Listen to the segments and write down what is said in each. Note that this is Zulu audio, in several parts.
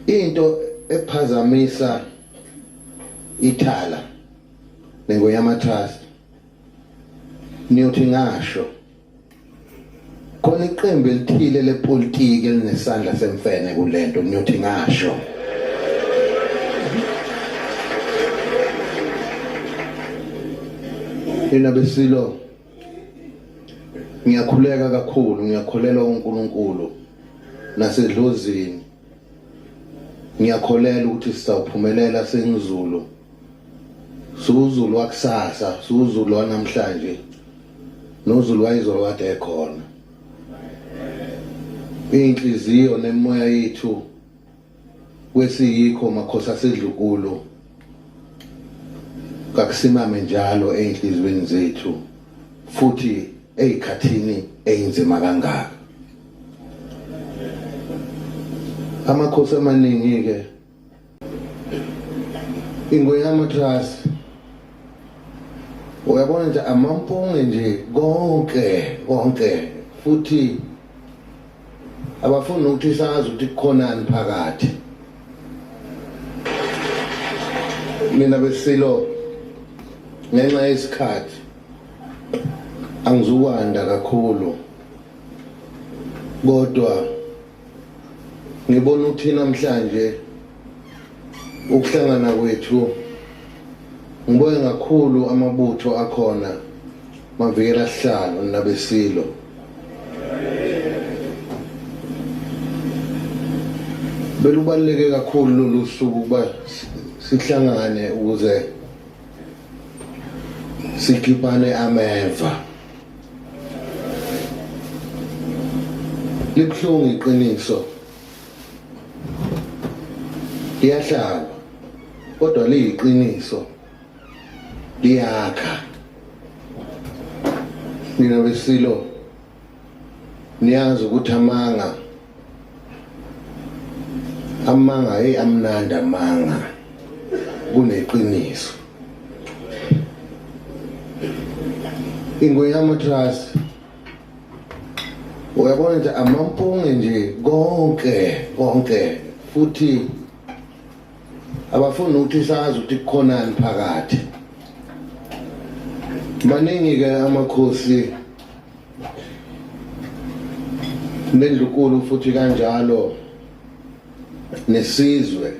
into ephazamisa ithala nengoyamatrust niyothi ngasho khona iqembu elithile lepolitiki elinesandla semfene kulento niyothi ngasho mina besilo ngiyakhuleka kakhulu ngiyakholelwa uNkulunkulu nasedlozini ngiyakholela ukuthi sizawuphumelela sengizulu suzulu wakusasa suzulu wanamhlanje nozulu wayizolo kade ekhona inhliziyo nemoya yethu kwesiyikho makhosi asedlukulu kakusimame njalo enhlizweni zethu futhi ezikhathini einzima kangaka amakhosi amaningi ke ingoyamatrust uyabona nje amampunge nje konke futhi abafuni ukuthi sazi ukuthi kukhonani phakathi mina besilo ngenxa yesikhathi angizukwanda kakhulu kodwa ngibona ukuthi namhlanje ukuhlangana kwethu ngibonge kakhulu amabutho akhona mavikela sihlalo nabesilo belubaleke kakhulu lolu suku kuba sihlangane ukuze sikhipane ameva libhlungu iqiniso liyahlaba kodwa liyiqiniso liyakha mina besilo niyazi ukuthi amanga amnandi amanga kuneqiniso ingoyamatrust uyabona nje amampunge nje konke futhi abafuni ukuthi sazi ukuthi kukhonani phakathi maningi ke amakhosi nendlukulu futhi kanjalo nesizwe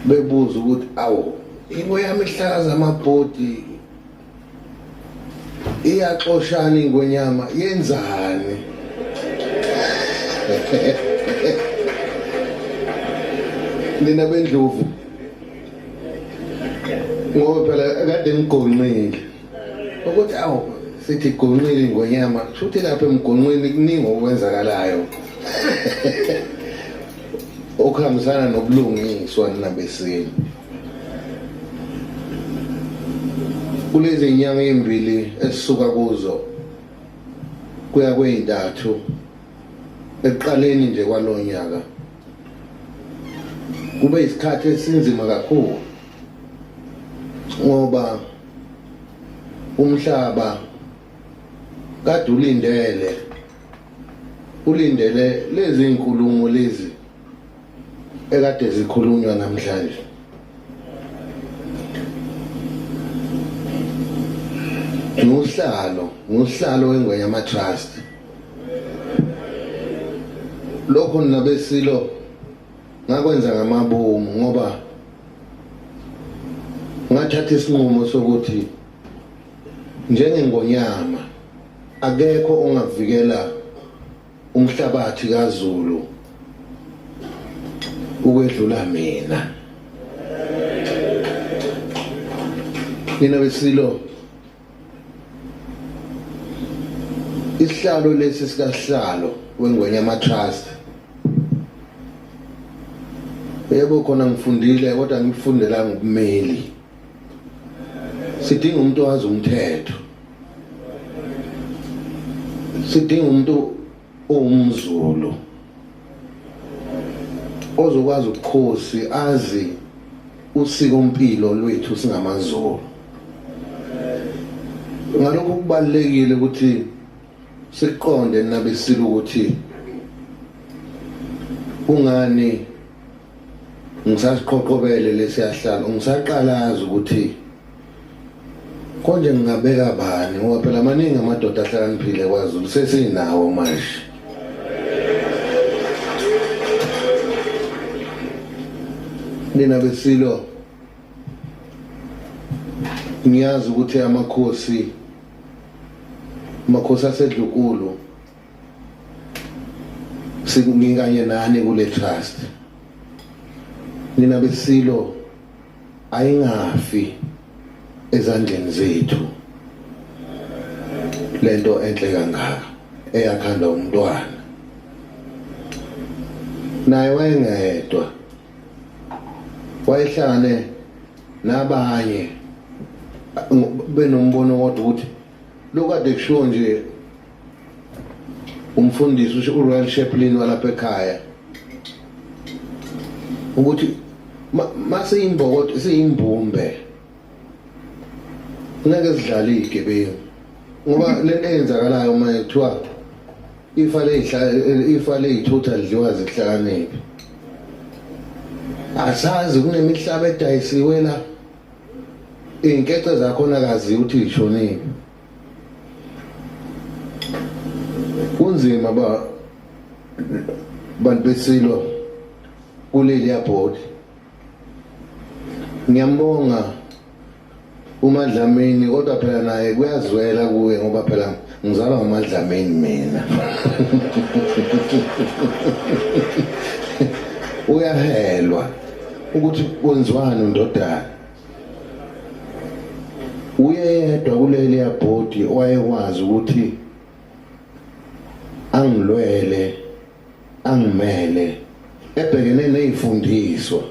bebuza ukuthi awu ingoyami ihlaza amabhodi iyaxoshana ingonyama yenzani nina bendlovu ngoba phela kade ngigonqile ukuthi awu sithi gonqile ingonyama futhi lapha emgonqweni kuningi okwenzakalayo okuhambisana nobulungiswa nabesini kulezi inyanga ezimbili esisuka kuzo kuya kweyintathu ekuqaleni nje kwalonyaka kube isikhathi esinzima kakhulu ngoba umhlaba kade ulindele lezi inkulumo lezi ekade zikhulunywa namhlanje nguhlalo wengonyamatrust lokho nabesilo ngakwenza ngamabomu ngoba ngathatha isinqumo sokuthi njengengonyama akekho ongavikela umhlabathi kaZulu ukwedlula mina besilo isihlalo lesi sikahlalo wengonyamatrust yebo khona ngifundile kodwa ngifundela ngobumeli sidinga umuntu owazi umthetho sidinga umuntu owumZulu ozokwazi ukukhosi azi usiko impilo lwethu singamaZulu ngalokho kubalekile ukuthi siqonde nabesilo ukuthi kungani ngisasiqoqobele lesiyahlala ngisaqalaza ukuthi konje ngingabeka bani ngoba phela maningi amadoda ahlakaniphile kwaZulu sesinawo manje. Nina besilo ngiyazi ukuthi amakhosi asedlukulu singinganye nani kule trust. Nina besilo ayingafi ezandleni zethu lento enhle kangaka eyakhandwa umntwana naye wayengedwa wayehlangane nabanye benombono wodwa ukuthi lokade kushiwo nje umfundisi uRoyal Chaplain walapha ekhaya ukuthi mase imbokodo siyimbumbe ngeke sidlale igebengu ngoba lento eyenzakalayo manje kuthiwa ifa leyithutha lidliwa zihlakaniphi. Asazi kunemihlaba edayisiwe la inkece zakhona kazi ukuthi ishonile. Kunzima bantu besilo kuleli yabhodi. Ngiyambonga uMadlamini kodwa phela naye kuyazwela kuye ngoba phela ngizalwa uMadlamini mina. Uyahelwa ukuthi kwenziwani ndodana. Uyedwa kuleli yabhodi wayekwazi ukuthi angilwele angimele ebhekene nezifundiswa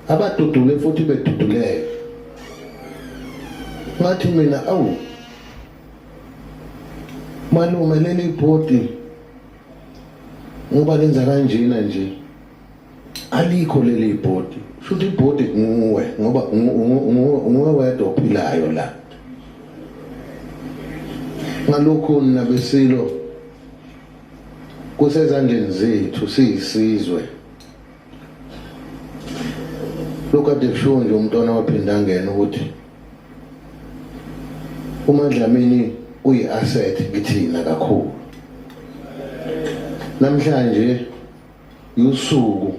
abadudule futhi beduduleke. Ngathi mina awu malume leli bhodi ngoba lenza kanjena nje alikho leli bhodi futhi ibhodi nguwe ngoba nguwe wedwa ophilayo la. Ngalokho nabesilo kusezandleni zethu siyisizwe. Lokade kushiwo nje umntwana waphinda ngena ukuthi uMadlamini uyi-asset kithina kakhulu. Namhlanje usuku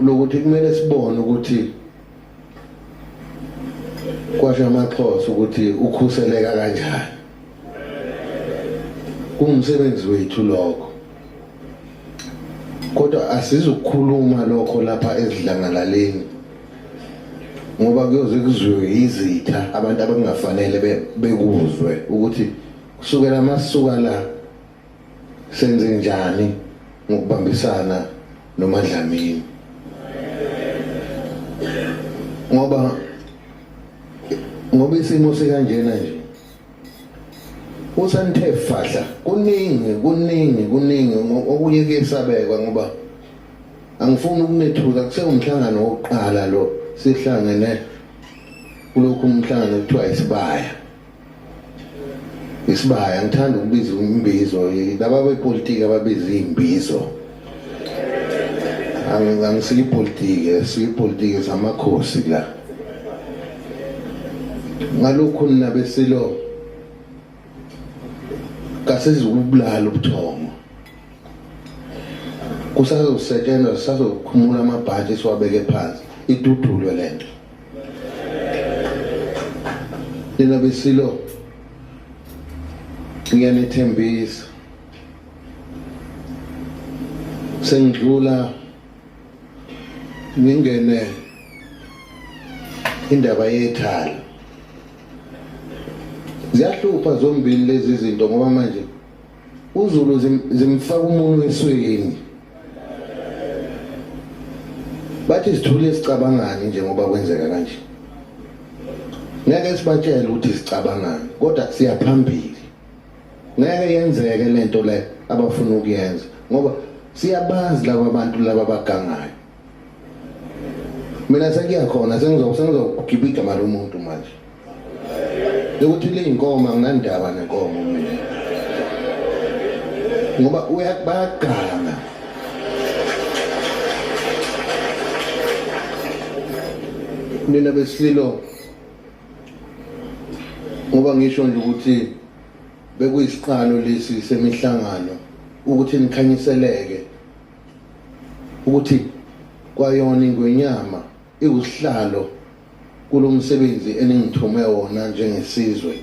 lokuthi kumele sibone ukuthi kwasha amaXhosa ukuthi ukhuseleka kanjani. Kungumsebenzi wethu lokho. Kodwa asizukukhuluma lokho lapha ezidlangalaleni ngoba kuyoze kuzwe izitha abantu abangafanele bekuzwe ukuthi kusukela masuka la senze njani ngokubambisana noMadlamini. Ngoba isimo sikanjena nje usanithe fahla kuningi okunye kuyesabekwa ngoba angifuni ukunethuka kusengumhlangano wokuqala lo sihlangene kulokhu umhlangano kuthiwa isibaya ngithanda ukubiza imbizo laba bepolitiki ababiza imbizo angisiyipolitiki samakhosi la. Ngalokhu nabesilo kasizubulala ubuthongo kusazosetshenzwa sisazokhumula amabhaji siwabeke phansi idudulwe lento. Nina besilo ngiyanethembisa sengidlula ngingene indaba yethala. Ziyahlupha zombili lezi zinto ngoba manje uZulu zimfaka umuntu esweni. Bathi sithule sicabangani nje ngoba kwenzeka kanje. Ngeke sibatshele ukuthi sicabangani kodwa siyaphambili. Ngeke yenzeke lento le abafuna ukuyenza ngoba siyabazi laba abantu laba bagangayo. Mina sengiyakhona sengizogibika mali umuntu manje. Ukuthi le inkomo nginandaba nenkomo mina. ngoba bayagana. Nina besililo ngoba ngisho nje ukuthi bekuyisiqalo lesi semihlangano ukuthi nikhanyiseleke ukuthi kwayona ingwenyama iwusihlalo kulomsebenzi eningithume wona njengesizwe.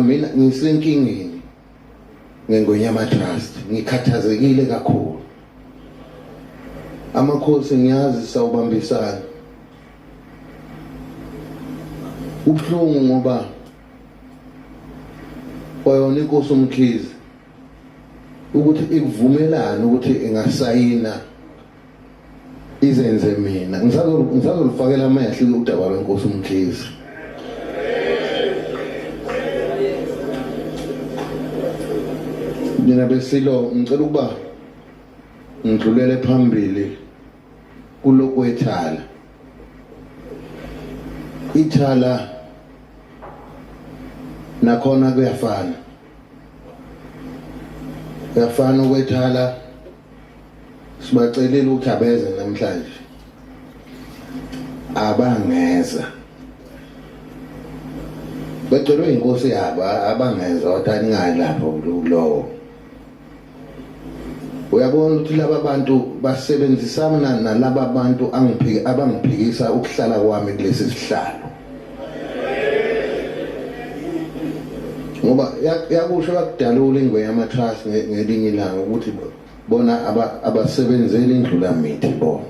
Mina ngisenkingeni ngeNgwenyama Trust, ngikhathazekile kakhulu. Amakhosi ngiyazi sawubambisana. Ubuhlungu ngoba kwayona inkosi uMkhize ukuthi ikuvumelana ukuthi ingasayina izenze mina. Ngizazolufakela amehlo udaba lwenkosi uMkhize. Mina besilo ngicela ukuba ngidlulele phambili kulokwethala. Ithala nakhona kuyafana. Kuyafana ukwethala. Sibacelile ukuthi abeze namhlanje. Abangeza. Becelwe inkosi yabo abangeza wathani ngayi lapho kulowo. Uyabona ukuthi laba bantu basebenzisana nalaba bantu abangiphikisa ukuhlala kwami kulesi sihlalo. Ngoba yakusho bakudalula iNgwenyama Trust ngelinye ilanga ukuthi bona abasebenzeli indlula mithi bona.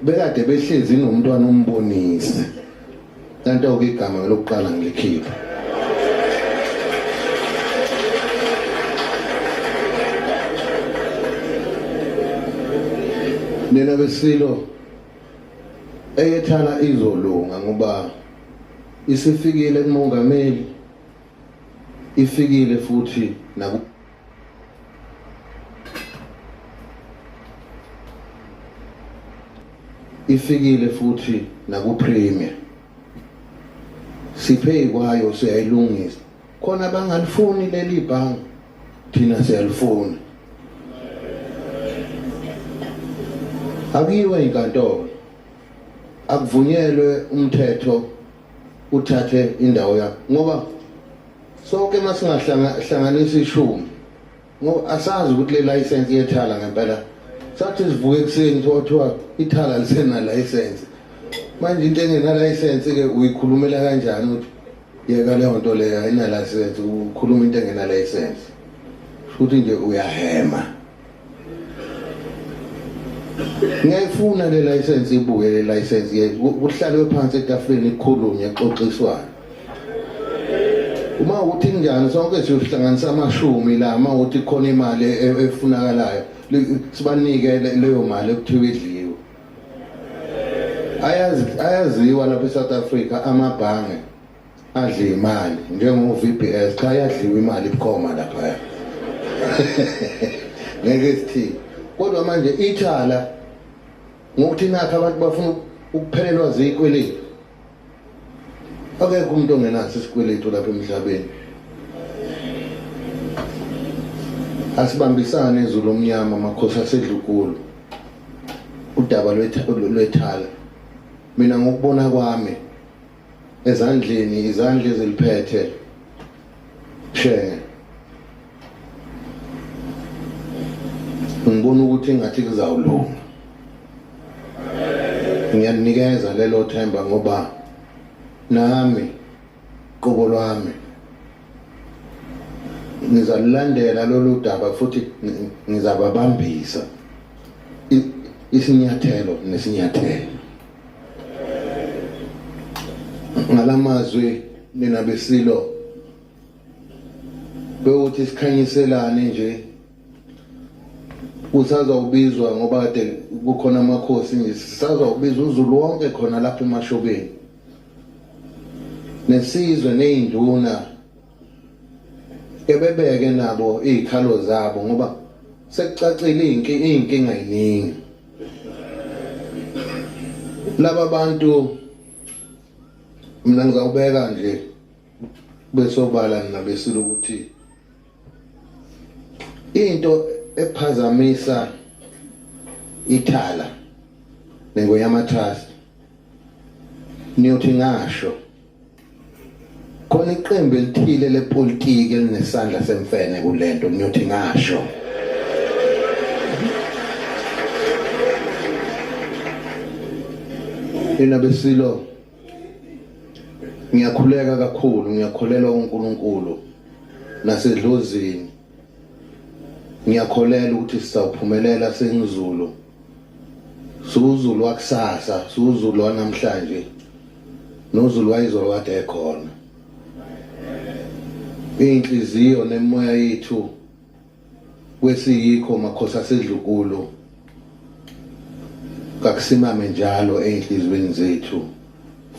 Bekade behlezi nomntwana umbonisi. Kanti awukigama lokuqala ngilikhipha. Nina besilo eyethala izolunga ngoba isifikile kumongameli, ifikile futhi ifikile futhi naku premier. Siphe kwayo siyayilungisa. Khona bangalifuni leli bhangi, thina siyalifuna. Akuyiwe inkantolo. Akuvunyelwe umthetho uthathe indawo yakho ngoba sonke masingahlanganisa ishumi ngoba asazi ukuthi le license yethala ngempela. Sathi sivuke ekseni kuthiwa ithala lisena license. Manje into engena license ke uyikhulumela kanjani ukuthi yeka leyo nto leyo ayina license, ukhuluma into engena license. Futhi nje uyahema. Ngiyayifuna le license ibuye le license ye kuhlalwe phansi etafuleni ikhulunywe exoxiswana. Uma uthi njani sonke siyohlanganisa amashumi la uma uthi khona imali efunakalayo sibanike leyo mali ekuthiwa idliwe. Ayaziwa lapha eSouth Africa amabhange adla imali njengo VBS cha yadliwa imali ibukhoma lapha. Ngeke sithi kodwa manje ithala ngokuthi nakho abantu bafuna ukuphelelwa zikweleti. Akekho umuntu ongenaso isikweletu lapha emhlabeni. Asibambisane ezulu omnyama amakhosi asedlunkulu. Udaba lwethala. Mina ngokubona kwami ezandleni izandla eziliphethe shenge. Ngibona ukuthi ngathi kuzawulunga. Ngiyanikeza lelo themba ngoba nami qobo lwami ngizalandela lolu daba futhi ngizababambisa isinyathelo nesinyathelo. Ngalamazwi nina besilo bewuthi sikhanyiselane nje usazawubizwa ngoba kade kukhona amakhosi nje sisazawubizwa uZulu wonke khona lapha eMashobeni nesizwe neinduna ebebeke nabo izikhalo zabo ngoba sekucacile inkinga yiningi. Laba bantu mina ngizawubeka nje besobala nabesilo ukuthi into ephazamisa ithala nengoyamatrust niyothi ngasho khona iqembu elithile lepolitiki elinesandla semfene kulento niyothi ngasho ina besilo ngiyakhuleka kakhulu ngiyakholelwa uNkulunkulu nasedlozini ngiyakholela ukuthi sizawuphumelela sengizulu suzulu wakusasa suzulu wanamhlanje nozulu wayizolo kade ekhona inhliziyo nemoya yethu kwesiyikho makhosi asedlukulu kakusimame njalo enhlizweni zethu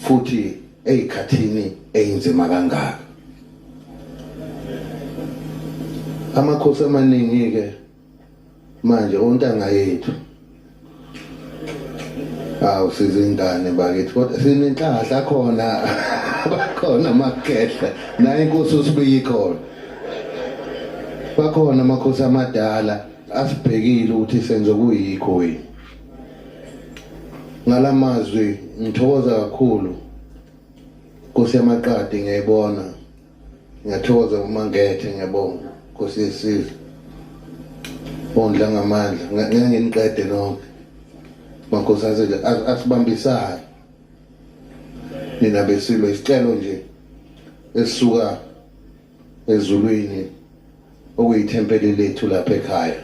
futhi ezikhathini einzima kangaka amakhosi amaningi ke manje ontanga yethu sizingane bakithi kodwa sinenhlahla khona bakhona makhehle naye inkosi usibiyi khona bakhona amakhosi amadala asibhekile ukuthi senze kuyikho yini ngalamazwi ngithokoza kakhulu Nkosi yamaqadi ngiyibona ngiyathokoza uma ngethe ngiyabonga Nkosi yesizwe ondla ngamandla ngeke nginiqede nonke makhosi asibambisane nina besilo isicelo nje esisuka ezulwini okuyithempeli lethu lapha ekhaya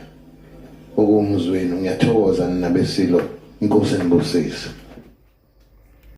okumzweni ngiyathokoza nina besilo inkosi enibusise